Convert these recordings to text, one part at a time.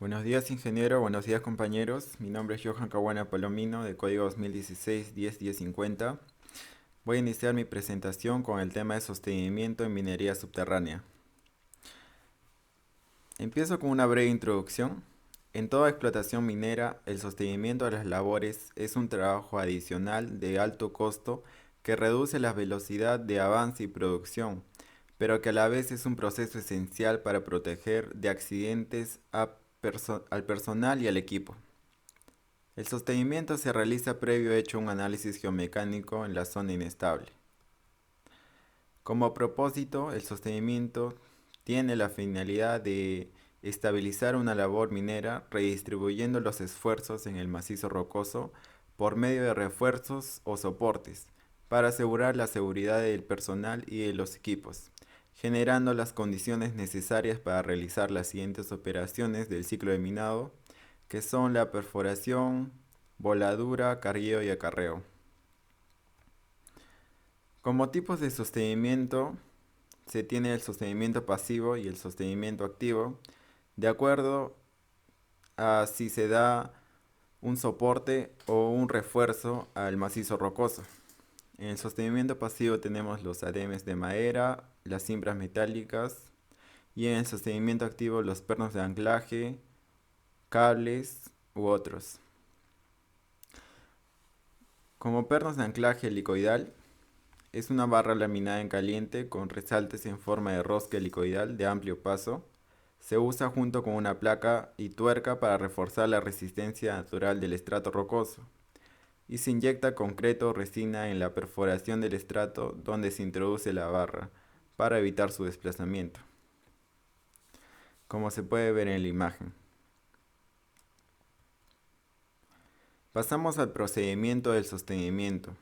Buenos días, ingeniero. Buenos días, compañeros. Mi nombre es Johan Caguana Palomino, de código 2016-10-1050. Voy a iniciar mi presentación con el tema de sostenimiento en minería subterránea. Empiezo con una breve introducción. En toda explotación minera, el sostenimiento de las labores es un trabajo adicional de alto costo que reduce la velocidad de avance y producción, pero que a la vez es un proceso esencial para proteger de accidentes al personal y al equipo. El sostenimiento se realiza previo hecho un análisis geomecánico en la zona inestable. Como propósito, el sostenimiento tiene la finalidad de estabilizar una labor minera redistribuyendo los esfuerzos en el macizo rocoso por medio de refuerzos o soportes para asegurar la seguridad del personal y de los equipos, generando las condiciones necesarias para realizar las siguientes operaciones del ciclo de minado, que son la perforación, voladura, cargueo y acarreo. Como tipos de sostenimiento, se tiene el sostenimiento pasivo y el sostenimiento activo, de acuerdo a si se da un soporte o un refuerzo al macizo rocoso. En el sostenimiento pasivo tenemos los ademes de madera, las cimbras metálicas, y en el sostenimiento activo los pernos de anclaje, cables u otros. Como pernos de anclaje helicoidal, es una barra laminada en caliente con resaltes en forma de rosca helicoidal de amplio paso. Se usa junto con una placa y tuerca para reforzar la resistencia natural del estrato rocoso. Y se inyecta concreto o resina en la perforación del estrato donde se introduce la barra para evitar su desplazamiento, como se puede ver en la imagen. Pasamos al procedimiento del sostenimiento.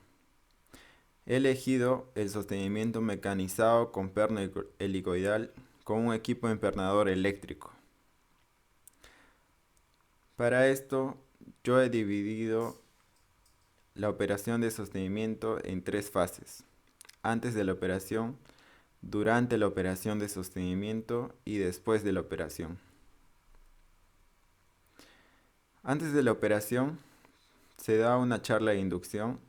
He elegido el sostenimiento mecanizado con perno helicoidal con un equipo empernador eléctrico. Para esto, yo he dividido la operación de sostenimiento en tres fases: antes de la operación, durante la operación de sostenimiento y después de la operación. Antes de la operación, se da una charla de inducción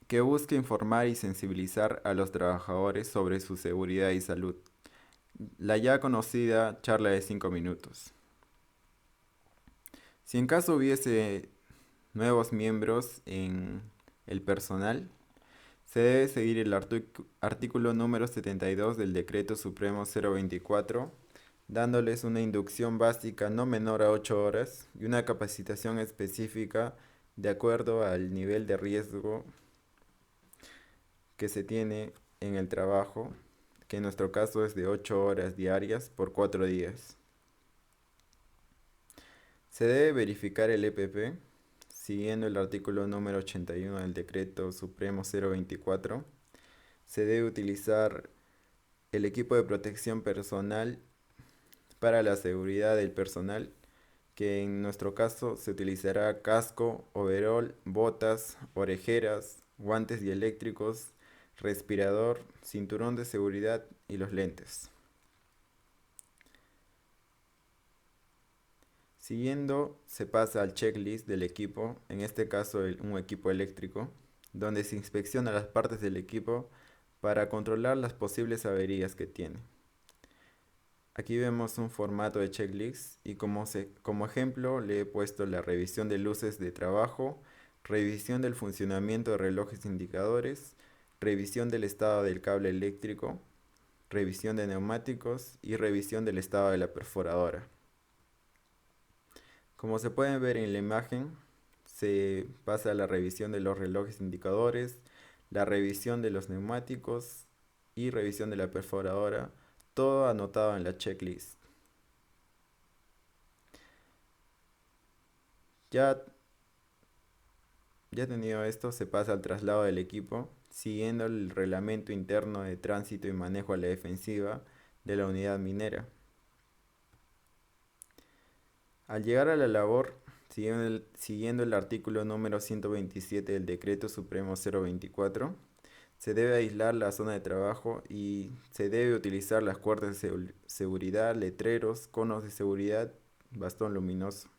que busca informar y sensibilizar a los trabajadores sobre su seguridad y salud. La ya conocida charla de 5 minutos. Si en caso hubiese nuevos miembros en el personal, se debe seguir el artículo número 72 del Decreto Supremo 024, dándoles una inducción básica no menor a 8 horas y una capacitación específica de acuerdo al nivel de riesgo que se tiene en el trabajo, que en nuestro caso es de 8 horas diarias por 4 días. Se debe verificar el EPP siguiendo el artículo número 81 del Decreto Supremo 024. Se debe utilizar el equipo de protección personal para la seguridad del personal, que en nuestro caso se utilizará casco, overol, botas, orejeras, guantes dieléctricos, respirador, cinturón de seguridad y los lentes. Siguiendo, se pasa al checklist del equipo, en este caso un equipo eléctrico, donde se inspecciona las partes del equipo para controlar las posibles averías que tiene. Aquí vemos un formato de checklist y como ejemplo le he puesto la revisión de luces de trabajo, revisión del funcionamiento de relojes indicadores, revisión del estado del cable eléctrico, revisión de neumáticos y revisión del estado de la perforadora. Como se pueden ver en la imagen, se pasa a la revisión de los relojes indicadores, la revisión de los neumáticos y revisión de la perforadora, todo anotado en la checklist. Ya, ya tenido esto, se pasa al traslado del equipo, siguiendo el reglamento interno de tránsito y manejo a la defensiva de la unidad minera. Al llegar a la labor, siguiendo el artículo número 127 del Decreto Supremo 024, Se debe aislar la zona de trabajo y se debe utilizar las cuerdas de seguridad, letreros, conos de seguridad, bastón luminoso.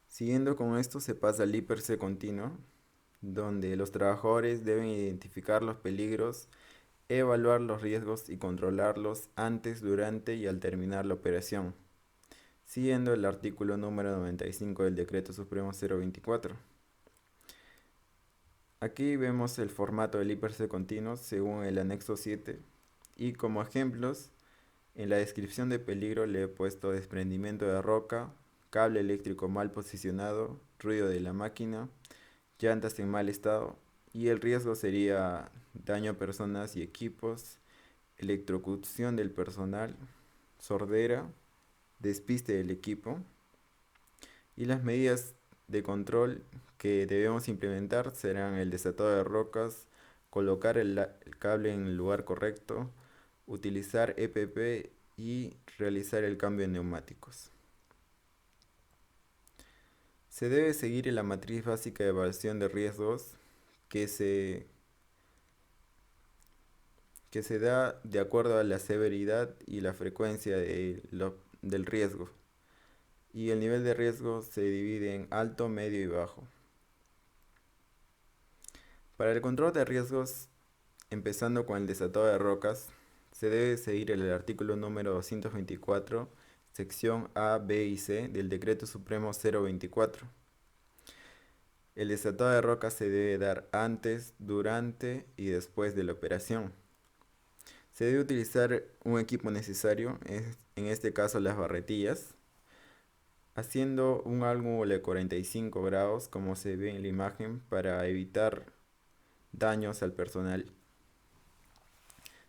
Siguiendo con esto se pasa al IPRC continuo, donde los trabajadores deben identificar los peligros, evaluar los riesgos y controlarlos antes, durante y al terminar la operación, siguiendo el artículo número 95 del Decreto Supremo 024. Aquí vemos el formato del IPRC continuo según el anexo 7 y como ejemplos en la descripción de peligro le he puesto desprendimiento de roca, cable eléctrico mal posicionado, ruido de la máquina, llantas en mal estado y el riesgo sería daño a personas y equipos, electrocución del personal, sordera, despiste del equipo y las medidas de control que debemos implementar serán el desatado de rocas, colocar el cable en el lugar correcto, utilizar EPP y realizar el cambio de neumáticos. Se debe seguir la matriz básica de evaluación de riesgos que se, que se da de acuerdo a la severidad y la frecuencia del riesgo. Y el nivel de riesgo se divide en alto, medio y bajo. Para el control de riesgos, empezando con el desatado de rocas, se debe seguir el artículo número 224, sección A, B y C del Decreto Supremo 024. El desatado de rocas se debe dar antes, durante y después de la operación. Se debe utilizar un equipo necesario, en este caso las barretillas, haciendo un ángulo de 45 grados como se ve en la imagen para evitar daños al personal.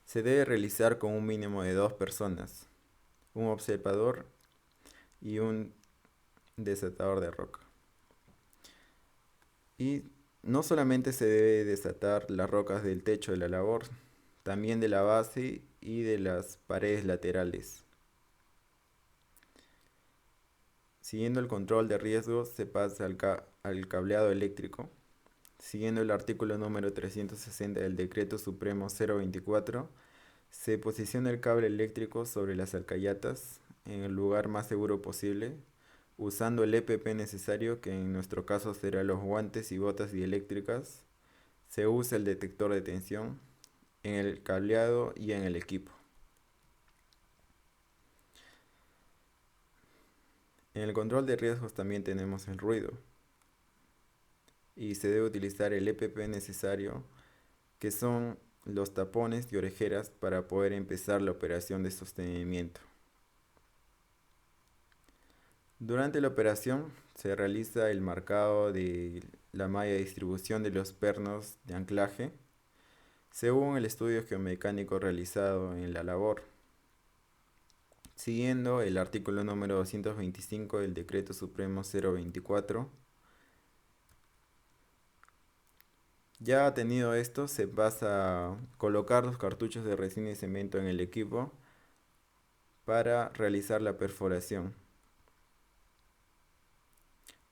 Se debe realizar con un mínimo de 2 personas, un observador y un desatador de roca. Y no solamente se debe desatar las rocas del techo de la labor, también de la base y de las paredes laterales. Siguiendo el control de riesgos se pasa al cableado eléctrico. Siguiendo el artículo número 360 del Decreto Supremo 024, se posiciona el cable eléctrico sobre las alcayatas en el lugar más seguro posible, usando el EPP necesario, que en nuestro caso será los guantes y botas dieléctricas. Se usa el detector de tensión en el cableado y en el equipo. En el control de riesgos también tenemos el ruido y se debe utilizar el EPP necesario, que son los tapones y orejeras para poder empezar la operación de sostenimiento. Durante la operación se realiza el marcado de la malla de distribución de los pernos de anclaje según el estudio geomecánico realizado en la labor, siguiendo el artículo número 225 del Decreto Supremo 024. Ya tenido esto, se pasa a colocar los cartuchos de resina y cemento en el equipo para realizar la perforación.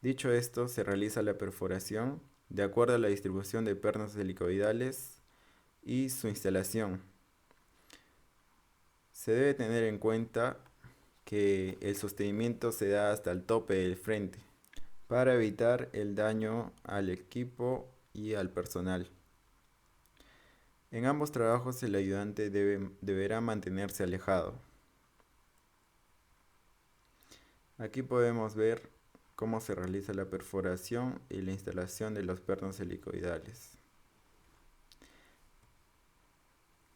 Dicho esto, se realiza la perforación de acuerdo a la distribución de pernos helicoidales y su instalación. Se debe tener en cuenta que el sostenimiento se da hasta el tope del frente para evitar el daño al equipo y al personal. En ambos trabajos el ayudante deberá mantenerse alejado. Aquí podemos ver cómo se realiza la perforación y la instalación de los pernos helicoidales.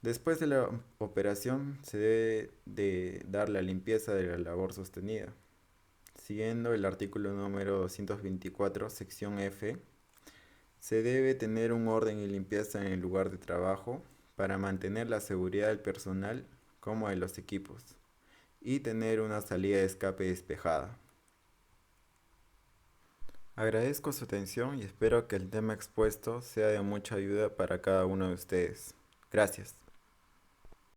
Después de la operación se debe de dar la limpieza de la labor sostenida. Siguiendo el artículo número 224, sección F, se debe tener un orden y limpieza en el lugar de trabajo para mantener la seguridad del personal como de los equipos y tener una salida de escape despejada. Agradezco su atención y espero que el tema expuesto sea de mucha ayuda para cada uno de ustedes. Gracias.